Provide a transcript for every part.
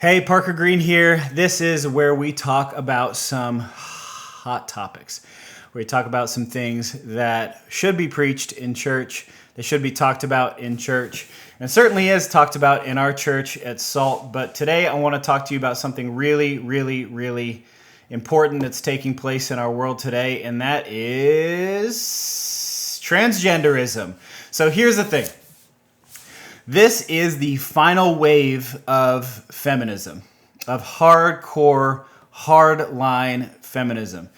Hey, Parker Green here. This is where we talk about some hot topics. We talk about some things that should be preached in church, that should be talked about in church, and certainly is talked about in our church at SALT. But today I want to talk to you about something really important that's taking place in our world today, and that is transgenderism. So here's the thing. This is the final wave of feminism, of hardcore, hardline feminism.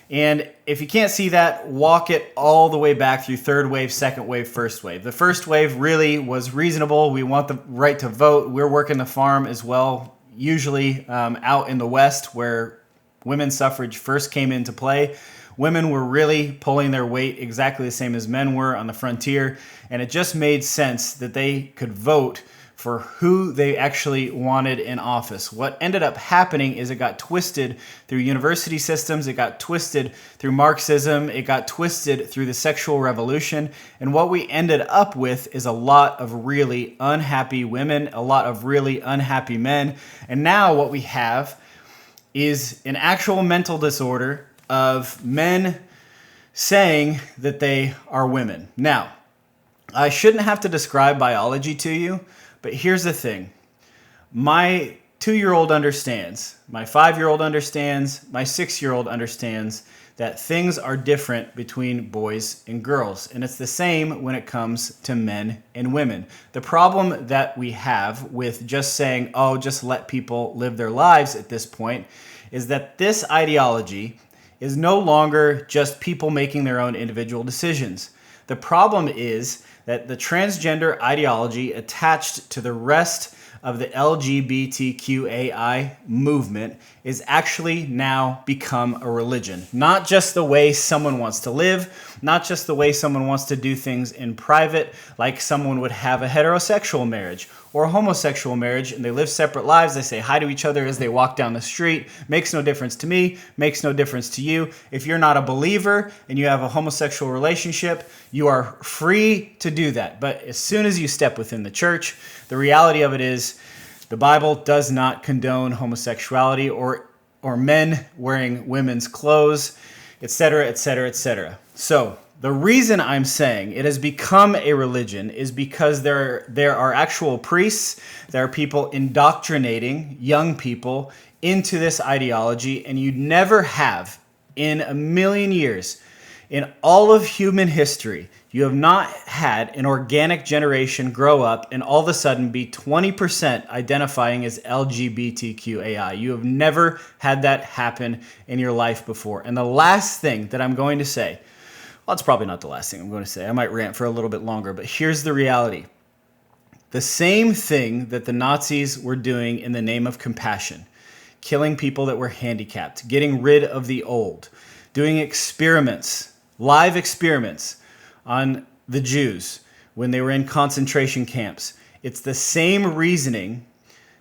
And if you can't see that, walk it all the way back through third wave, second wave, first wave. The first wave really was reasonable. We want the right to vote. We're working the farm as well, usually out in the West where women's suffrage first came into play. Women were really pulling their weight exactly the same as men were on the frontier, and it just made sense that they could vote for who they actually wanted in office. What ended up happening is it got twisted through university systems, it got twisted through Marxism, it got twisted through the sexual revolution, and what we ended up with is a lot of really unhappy women, a lot of really unhappy men, and now what we have is an actual mental disorder of men saying that they are women. Now, I shouldn't have to describe biology to you, but here's the thing. My 2-year-old understands, my 5-year-old understands, my 6-year-old understands that things are different between boys and girls. And it's the same when it comes to men and women. The problem that we have with just saying, oh, just let people live their lives at this point, is that this ideology is no longer just people making their own individual decisions. The problem is that the transgender ideology attached to the rest of the LGBTQAI movement is actually now become a religion. Not just the way someone wants to live, not just the way someone wants to do things in private, like someone would have a heterosexual marriage or a homosexual marriage and they live separate lives. They say hi to each other as they walk down the street. Makes no difference to me, makes no difference to you. If you're not a believer and you have a homosexual relationship, you are free to do that. But as soon as you step within the church, the reality of it is the Bible does not condone homosexuality or men wearing women's clothes, etc., etc., etc. So the reason I'm saying it has become a religion is because there are actual priests, there are people indoctrinating young people into this ideology, and you never have in a million years, in all of human history, you have not had an organic generation grow up and all of a sudden be 20% identifying as LGBTQAI. You have never had that happen in your life before. And the last thing that I'm going to say, well, it's probably not the last thing I'm going to say. I might rant for a little bit longer, but here's the reality. The same thing that the Nazis were doing in the name of compassion, killing people that were handicapped, getting rid of the old, doing experiments, live experiments on the Jews when they were in concentration camps. It's the same reasoning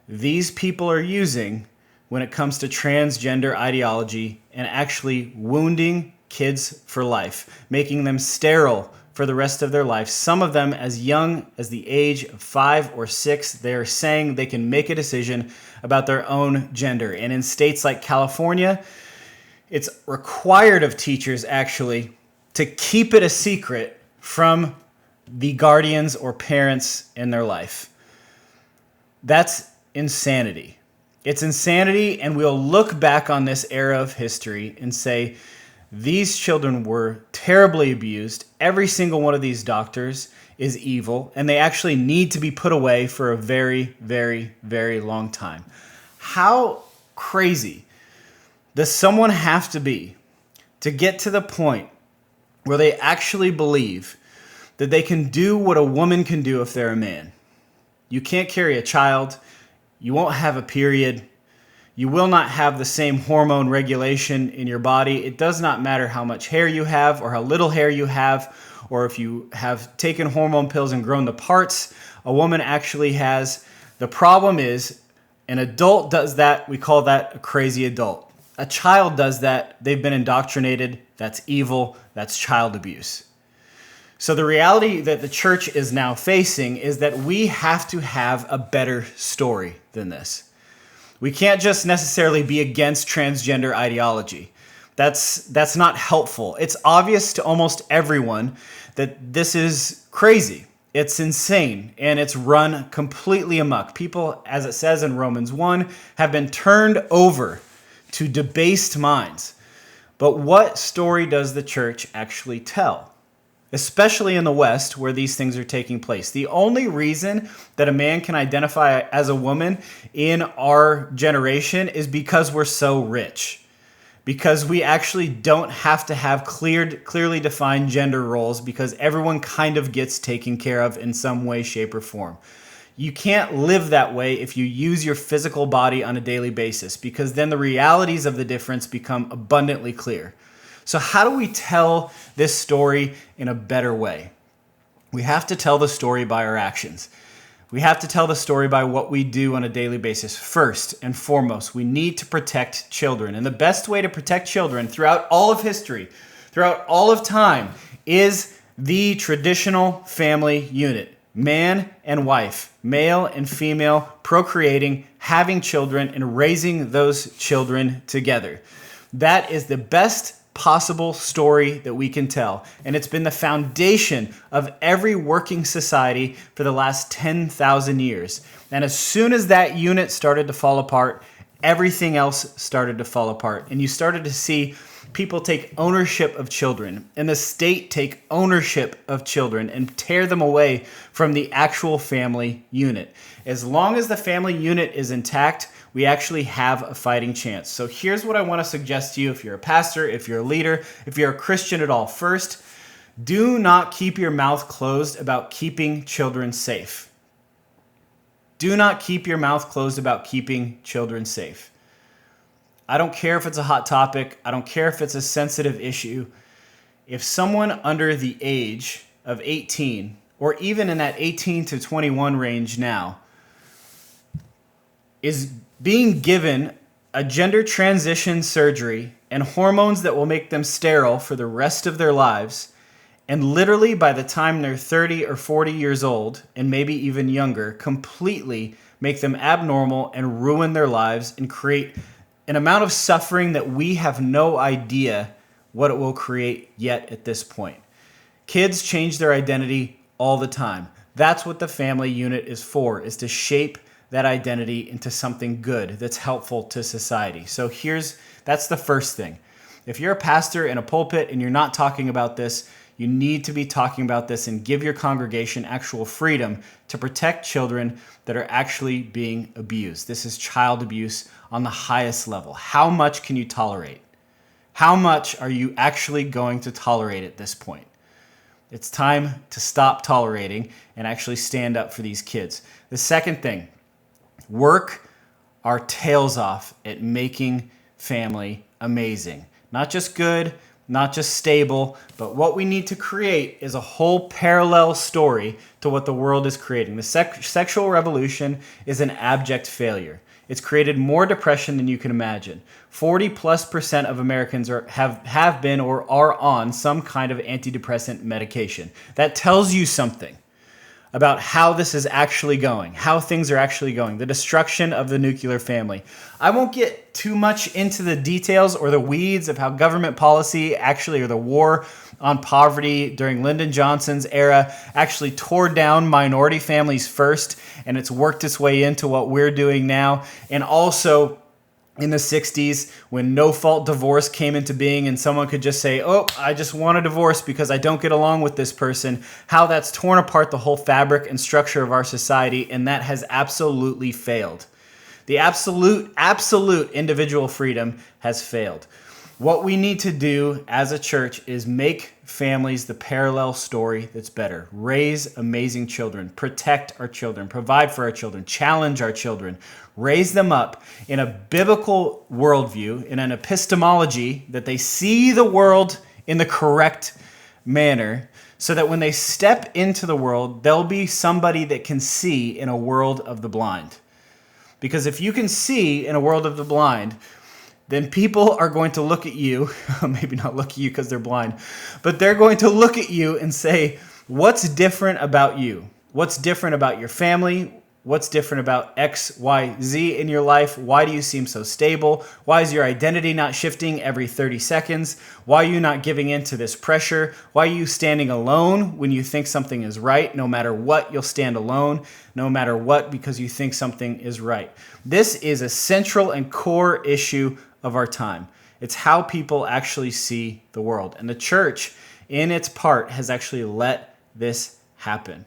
these people are using when it comes to transgender ideology and actually wounding kids for life, making them sterile for the rest of their life. Some of them as young as the age of 5 or 6, they're saying they can make a decision about their own gender. And in states like California, it's required of teachers actually to keep it a secret from the guardians or parents in their life. That's insanity. It's insanity, and we'll look back on this era of history and say, these children were terribly abused. Every single one of these doctors is evil, and they actually need to be put away for a very long time. How crazy does someone have to be to get to the point where they actually believe that they can do what a woman can do if they're a man? You can't carry a child. You won't have a period. You will not have the same hormone regulation in your body. It does not matter how much hair you have or how little hair you have, or if you have taken hormone pills and grown the parts a woman actually has. The problem is an adult does that. We call that a crazy adult. A child does that. They've been indoctrinated. That's evil. That's child abuse. So the reality that the church is now facing is that we have to have a better story than this. We can't just necessarily be against transgender ideology. That's not helpful. It's obvious to almost everyone that this is crazy. It's insane, and it's run completely amok. People, as it says in Romans 1, have been turned over to debased minds. But what story does the church actually tell? Especially in the West, where these things are taking place. The only reason that a man can identify as a woman in our generation is because we're so rich. Because we actually don't have to have clearly defined gender roles, because everyone kind of gets taken care of in some way, shape, or form. You can't live that way if you use your physical body on a daily basis, because then the realities of the difference become abundantly clear. So how do we tell this story in a better way? We have to tell the story by our actions. We have to tell the story by what we do on a daily basis. First and foremost, we need to protect children. And the best way to protect children throughout all of history, throughout all of time, is the traditional family unit. Man and wife, male and female, procreating, having children, and raising those children together. That is the best possible story that we can tell. And it's been the foundation of every working society for the last 10,000 years. And as soon as that unit started to fall apart, everything else started to fall apart. And you started to see people take ownership of children, and the state take ownership of children and tear them away from the actual family unit. As long as the family unit is intact, we actually have a fighting chance. So here's what I want to suggest to you if you're a pastor, if you're a leader, if you're a Christian at all. First, do not keep your mouth closed about keeping children safe. Do not keep your mouth closed about keeping children safe. I don't care if it's a hot topic. I don't care if it's a sensitive issue. If someone under the age of 18, or even in that 18 to 21 range now, is being given a gender transition surgery and hormones that will make them sterile for the rest of their lives, and literally by the time they're 30 or 40 years old, and maybe even younger, completely make them abnormal and ruin their lives and create an amount of suffering that we have no idea what it will create yet at this point. Kids change their identity all the time. That's what the family unit is for, is to shape that identity into something good that's helpful to society. So that's the first thing. If you're a pastor in a pulpit and you're not talking about this, you need to be talking about this and give your congregation actual freedom to protect children that are actually being abused. This is child abuse on the highest level. How much can you tolerate? How much are you actually going to tolerate at this point? It's time to stop tolerating and actually stand up for these kids. The second thing, work our tails off at making family amazing. Not just good, not just stable, but what we need to create is a whole parallel story to what the world is creating. The sexual revolution is an abject failure. It's created more depression than you can imagine. 40+% of Americans have been or are on some kind of antidepressant medication. That tells you something about how this is actually going, how things are actually going, the destruction of the nuclear family. I won't get too much into the details or the weeds of how government policy actually, or the war on poverty during Lyndon Johnson's era, actually tore down minority families first, and it's worked its way into what we're doing now. And also in the 60s, when no-fault divorce came into being and someone could just say, oh, I just want a divorce because I don't get along with this person, how that's torn apart the whole fabric and structure of our society, and that has absolutely failed. The absolute individual freedom has failed. What we need to do as a church is make families the parallel story that's better. Raise amazing children, protect our children, provide for our children, challenge our children, raise them up in a biblical worldview, in an epistemology that they see the world in the correct manner, so that when they step into the world, they'll be somebody that can see in a world of the blind. Because if you can see in a world of the blind, then people are going to look at you, maybe not look at you because they're blind, but they're going to look at you and say, what's different about you? What's different about your family? What's different about X, Y, Z in your life? Why do you seem so stable? Why is your identity not shifting every 30 seconds? Why are you not giving in to this pressure? Why are you standing alone when you think something is right? No matter what, you'll stand alone, no matter what, because you think something is right. This is a central and core issue of our time. It's how people actually see the world. And the church, in its part, has actually let this happen.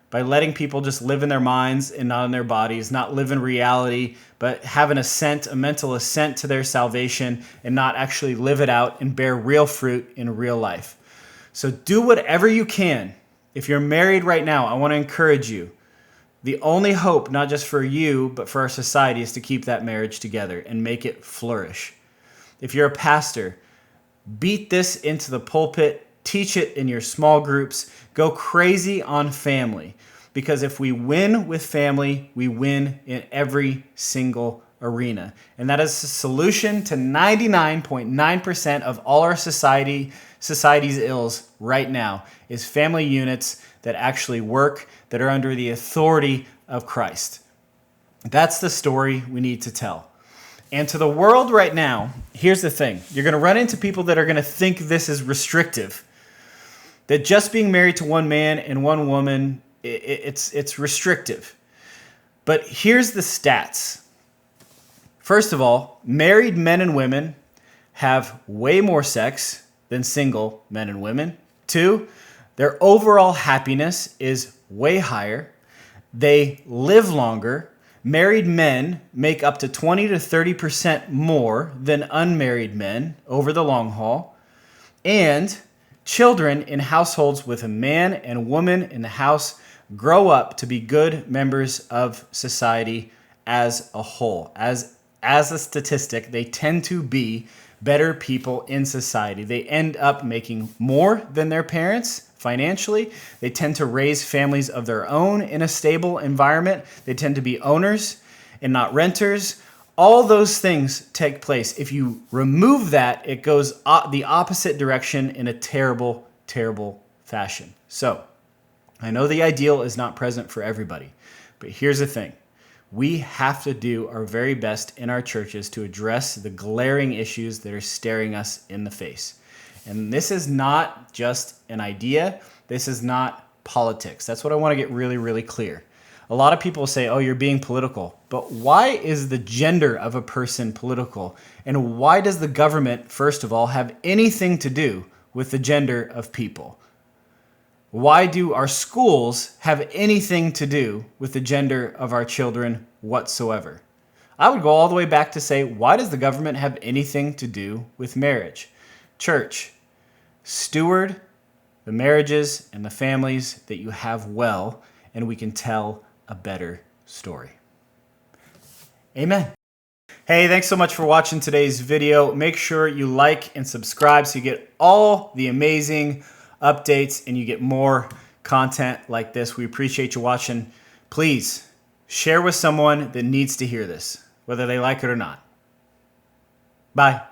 By letting people just live in their minds and not in their bodies, not live in reality, but have a mental assent to their salvation and not actually live it out and bear real fruit in real life. So do whatever you can. If you're married right now, I want to encourage you. The only hope, not just for you, but for our society, is to keep that marriage together and make it flourish. If you're a pastor, beat this into the pulpit, teach it in your small groups, go crazy on family. Because if we win with family, we win in every single arena. And that is the solution to 99.9% of all our society's ills right now, is family units that actually work, that are under the authority of Christ. That's the story we need to tell. And to the world right now, here's the thing. You're going to run into people that are going to think this is restrictive. That just being married to one man and one woman, it's restrictive. But here's the stats. First of all, married men and women have way more sex than single men and women. 2, their overall happiness is way higher. They live longer. Married men make up to 20 to 30% more than unmarried men over the long haul. And children in households with a man and woman in the house grow up to be good members of society as a whole. As a statistic, they tend to be better people in society. They end up making more than their parents financially. They tend to raise families of their own in a stable environment. They tend to be owners and not renters. All those things take place. If you remove that, it goes the opposite direction in a terrible, terrible fashion. So, I know the ideal is not present for everybody, but here's the thing. We have to do our very best in our churches to address the glaring issues that are staring us in the face. And this is not just an idea. This is not politics. That's what I want to get really, really clear. A lot of people say, oh, you're being political. But why is the gender of a person political? And why does the government, first of all, have anything to do with the gender of people? Why do our schools have anything to do with the gender of our children whatsoever? I would go all the way back to say, why does the government have anything to do with marriage? Church, steward the marriages and the families that you have well, and we can tell a better story. Amen. Hey, thanks so much for watching today's video. Make sure you like and subscribe so you get all the amazing updates and you get more content like this. We appreciate you watching. Please share with someone that needs to hear this, whether they like it or not. Bye.